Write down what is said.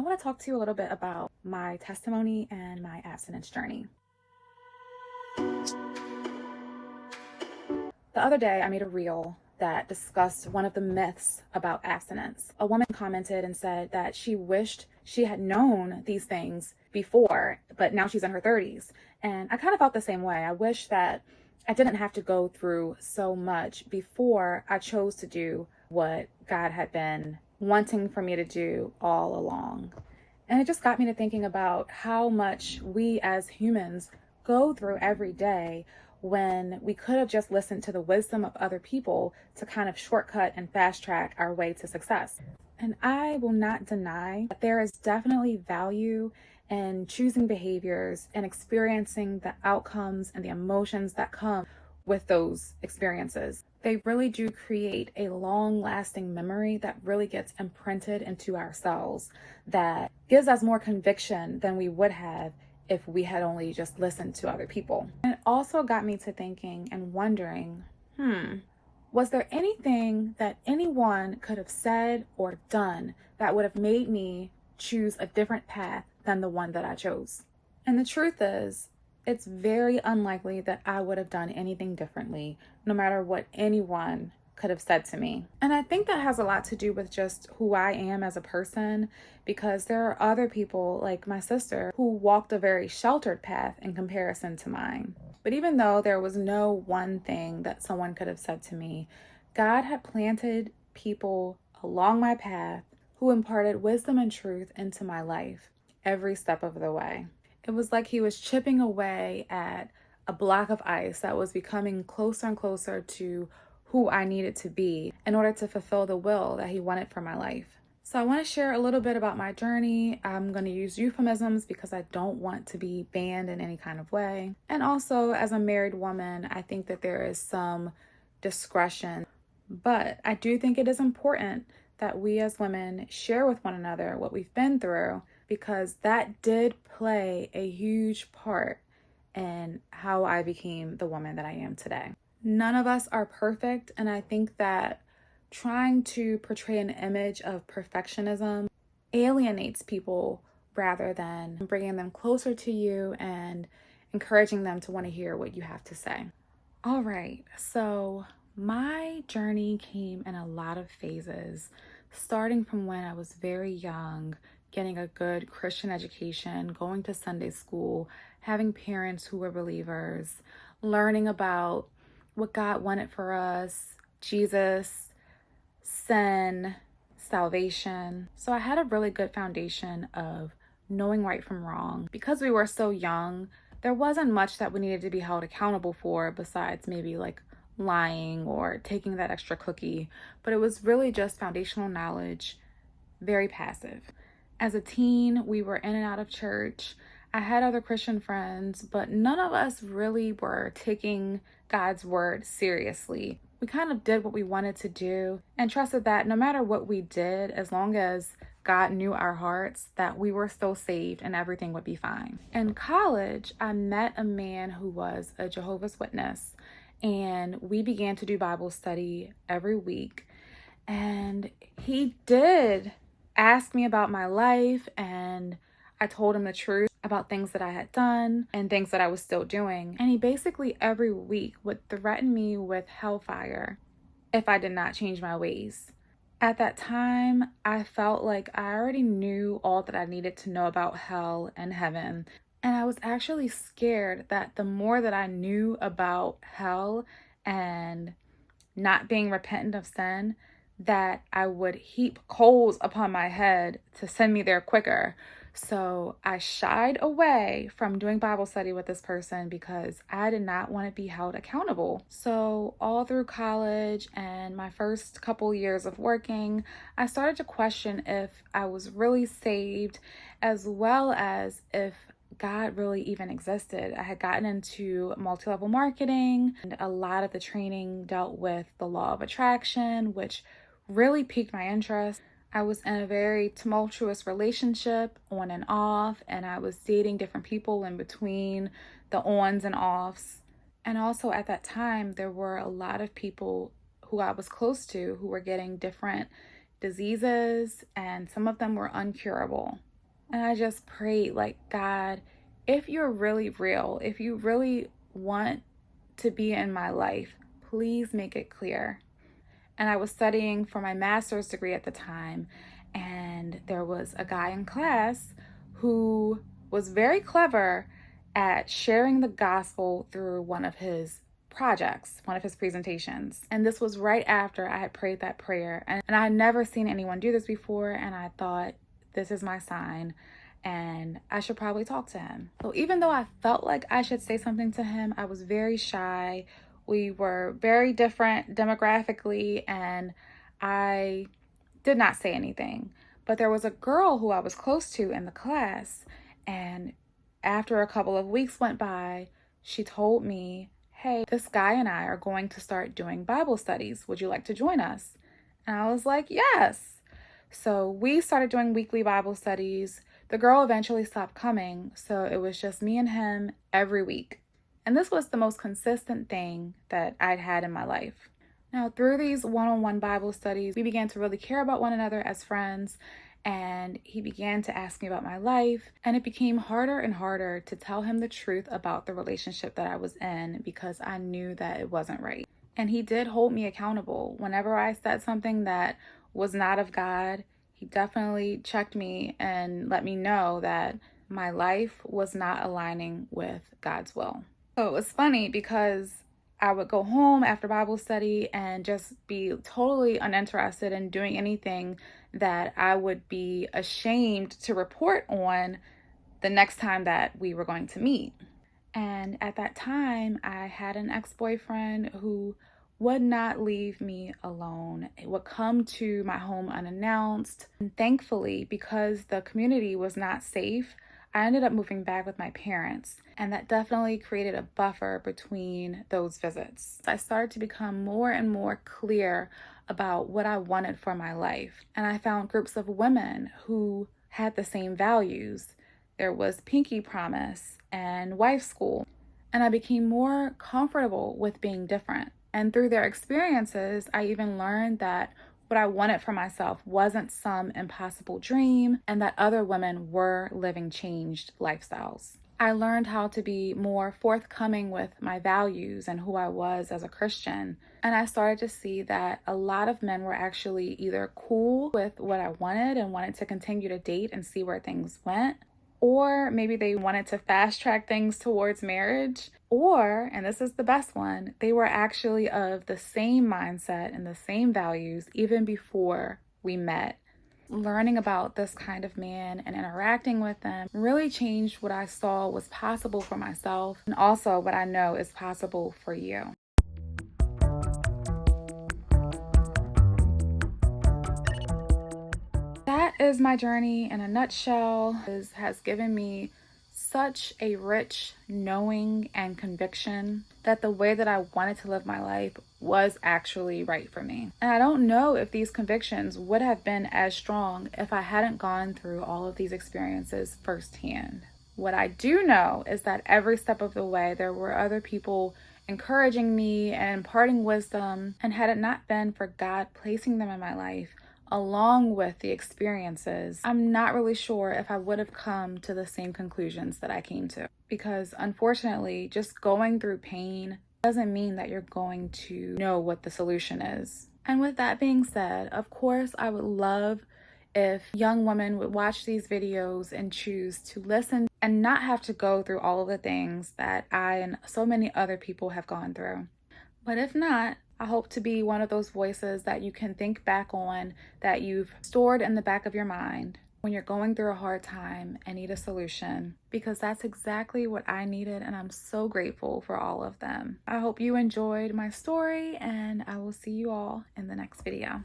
want to talk to you a little bit about my testimony and my abstinence journey. The other day, I made a reel that discussed one of the myths about abstinence. A woman commented and said that she wished she had known these things before, but now she's in her 30s. And I kind of felt the same way. I wish that I didn't have to go through so much before I chose to do what God had been wanting for me to do all along. And it just got me to thinking about how much we as humans go through every day when we could have just listened to the wisdom of other people to kind of shortcut and fast track our way to success. And I will not deny that there is definitely value in choosing behaviors and experiencing the outcomes and the emotions that come with those experiences. They really do create a long-lasting memory that really gets imprinted into ourselves, that gives us more conviction than we would have if we had only just listened to other people. And it also got me to thinking and wondering, was there anything that anyone could have said or done that would have made me choose a different path than the one that I chose? And the truth is, it's very unlikely that I would have done anything differently, no matter what anyone could have said to me. And I think that has a lot to do with just who I am as a person, because there are other people like my sister who walked a very sheltered path in comparison to mine. But even though there was no one thing that someone could have said to me, God had planted people along my path who imparted wisdom and truth into my life every step of the way. It was like he was chipping away at a block of ice that was becoming closer and closer to who I needed to be in order to fulfill the will that he wanted for my life. So I want to share a little bit about my journey. I'm going to use euphemisms because I don't want to be banned in any kind of way. And also, as a married woman, I think that there is some discretion. But I do think it is important that we as women share with one another what we've been through, because that did play a huge part in how I became the woman that I am today. None of us are perfect, and I think that trying to portray an image of perfectionism alienates people rather than bringing them closer to you and encouraging them to want to hear what you have to say. All right, so my journey came in a lot of phases, starting from when I was very young, getting a good Christian education, going to Sunday school, having parents who were believers, learning about what God wanted for us, Jesus, sin, salvation. So I had a really good foundation of knowing right from wrong. Because we were so young, there wasn't much that we needed to be held accountable for besides maybe like lying or taking that extra cookie. But it was really just foundational knowledge, very passive. As a teen, we were in and out of church. I had other Christian friends, but none of us really were taking God's word seriously. We kind of did what we wanted to do and trusted that no matter what we did, as long as God knew our hearts, that we were still saved and everything would be fine. In college, I met a man who was a Jehovah's Witness, and we began to do Bible study every week. And he did ask me about my life, and I told him the truth about things that I had done and things that I was still doing. And he basically every week would threaten me with hellfire if I did not change my ways. At that time, I felt like I already knew all that I needed to know about hell and heaven. And I was actually scared that the more that I knew about hell and not being repentant of sin, that I would heap coals upon my head to send me there quicker. So I shied away from doing Bible study with this person because I did not want to be held accountable. So all through college and my first couple years of working, I started to question if I was really saved, as well as if God really even existed. I had gotten into multi-level marketing, and a lot of the training dealt with the law of attraction, which really piqued my interest. I was in a very tumultuous relationship on and off, and I was dating different people in between the ons and offs. And also at that time, there were a lot of people who I was close to who were getting different diseases, and some of them were uncurable. And I just prayed, like, God, if you're really real, if you really want to be in my life, please make it clear. And I was studying for my master's degree at the time, and there was a guy in class who was very clever at sharing the gospel through one of his projects, one of his presentations. And this was right after I had prayed that prayer. And I had never seen anyone do this before, and I thought, this is my sign, and I should probably talk to him. So even though I felt like I should say something to him, I was very shy. We were very different demographically, and I did not say anything. But there was a girl who I was close to in the class, and after a couple of weeks went by, she told me, hey, this guy and I are going to start doing Bible studies. Would you like to join us? And I was like, yes. So we started doing weekly Bible studies. The girl eventually stopped coming, so it was just me and him every week. And this was the most consistent thing that I'd had in my life. Now, through these one-on-one Bible studies, we began to really care about one another as friends, and he began to ask me about my life, and it became harder and harder to tell him the truth about the relationship that I was in because I knew that it wasn't right. And he did hold me accountable. Whenever I said something that was not of God, he definitely checked me and let me know that my life was not aligning with God's will. So it was funny because I would go home after Bible study and just be totally uninterested in doing anything that I would be ashamed to report on the next time that we were going to meet. And at that time, I had an ex-boyfriend who would not leave me alone. It would come to my home unannounced. And thankfully, because the community was not safe, I ended up moving back with my parents, and that definitely created a buffer between those visits. I started to become more and more clear about what I wanted for my life, and I found groups of women who had the same values. There was Pinky Promise and Wife School, and I became more comfortable with being different. And through their experiences, I even learned that what I wanted for myself wasn't some impossible dream, and that other women were living changed lifestyles. I learned how to be more forthcoming with my values and who I was as a Christian. And I started to see that a lot of men were actually either cool with what I wanted and wanted to continue to date and see where things went, or maybe they wanted to fast track things towards marriage, or, and this is the best one, they were actually of the same mindset and the same values even before we met. Learning about this kind of man and interacting with them really changed what I saw was possible for myself, and also what I know is possible for you. That is my journey in a nutshell. It has given me such a rich knowing and conviction that the way that I wanted to live my life was actually right for me. And I don't know if these convictions would have been as strong if I hadn't gone through all of these experiences firsthand. What I do know is that every step of the way, there were other people encouraging me and imparting wisdom. And had it not been for God placing them in my life, along with the experiences, I'm not really sure if I would have come to the same conclusions that I came to. Because unfortunately, just going through pain doesn't mean that you're going to know what the solution is. And with that being said, of course, I would love if young women would watch these videos and choose to listen and not have to go through all of the things that I and so many other people have gone through. But if not, I hope to be one of those voices that you can think back on, that you've stored in the back of your mind when you're going through a hard time and need a solution, because that's exactly what I needed, and I'm so grateful for all of them. I hope you enjoyed my story, and I will see you all in the next video.